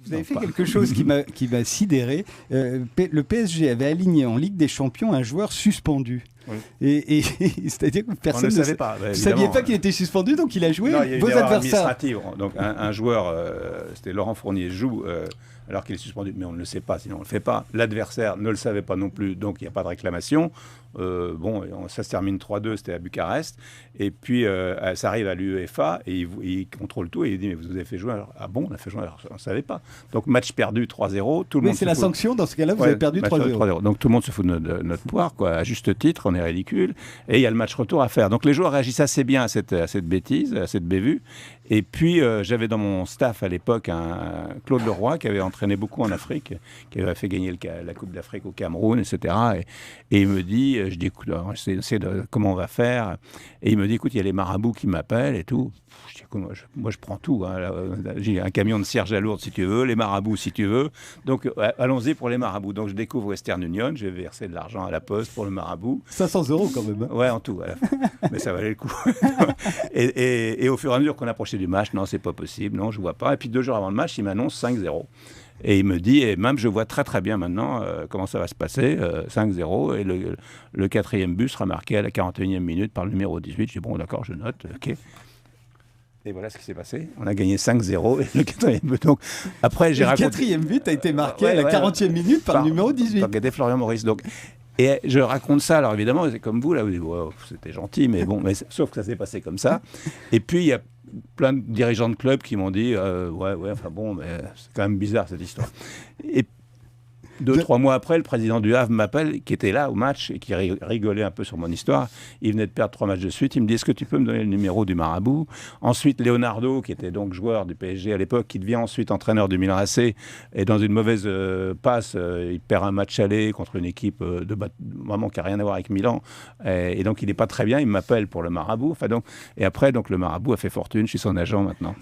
Vous avez fait quelque chose qui m'a sidéré. Le PSG avait aligné en Ligue des Champions un joueur suspendu. Oui. Et c'est-à-dire que personne ne savait pas. Vous ne saviez pas qu'il était suspendu, donc il a joué. Non, il y a eu vos adversaires. Donc un joueur, c'était Laurent Fournier, joue alors qu'il est suspendu, mais on ne le sait pas, sinon on ne le fait pas. L'adversaire ne le savait pas non plus, donc il n'y a pas de réclamation. Ça se termine 3-2, c'était à Bucarest. Et puis ça arrive à l'UEFA et il contrôle tout et il dit mais vous avez fait jouer alors, ah bon, on a fait jouer alors, on ne savait pas. Donc match perdu 3-0, tout le monde. C'est la sanction dans ce cas-là, vous avez perdu 3-0. Donc tout le monde se fout de notre poire, quoi, à juste titre, on est ridicule. Et il y a le match retour à faire. Donc les joueurs réagissent assez bien à cette bêtise, à cette bévue. Et puis j'avais dans mon staff à l'époque un Claude Leroy qui avait entraîné beaucoup en Afrique, qui avait fait gagner la Coupe d'Afrique au Cameroun, etc. Et il me dit, je dis écoute, c'est comment on va faire. Et il me dit écoute, il y a les marabouts qui m'appellent et tout. Je dis écoute, moi je prends tout. Hein. J'ai un camion de cierge à lourde si tu veux, les marabouts si tu veux. Donc allons-y pour les marabouts. Donc je découvre Western Union, je vais verser de l'argent à la poste pour le marabout. 500 € quand même. Hein. Ouais, en tout. Mais ça valait le coup. et au fur et à mesure qu'on approchait du match, non, c'est pas possible, non, je vois pas. Et puis 2 jours avant le match, il m'annonce 5-0. Et il me dit, et même je vois très très bien maintenant comment ça va se passer, 5-0, et le 4e but sera marqué à la 41e minute par le numéro 18. Je dis, bon d'accord, je note, ok. Et voilà ce qui s'est passé. On a gagné 5-0, et le 4e but. Donc, après, j'ai raconté... Le 4e but a été marqué à la 40e minute par le numéro 18. Par Guédé Florian Maurice. Donc, et je raconte ça, alors évidemment, c'est comme vous, là, vous dites, wow, c'était gentil, mais bon, sauf que ça s'est passé comme ça. Et puis, il y a plein de dirigeants de clubs qui m'ont dit enfin bon, mais c'est quand même bizarre cette histoire. Et 2-3 mois après, le président du Havre m'appelle, qui était là au match et qui rigolait un peu sur mon histoire. Il venait de perdre 3 matchs de suite. Il me dit est-ce que tu peux me donner le numéro du marabout? Ensuite, Leonardo, qui était donc joueur du PSG à l'époque, qui devient ensuite entraîneur du Milan AC, et dans une mauvaise passe, il perd un match aller contre une équipe vraiment qui n'a rien à voir avec Milan. Et donc, il n'est pas très bien. Il m'appelle pour le marabout. Enfin, donc, et après, donc, le marabout a fait fortune. Je suis son agent maintenant.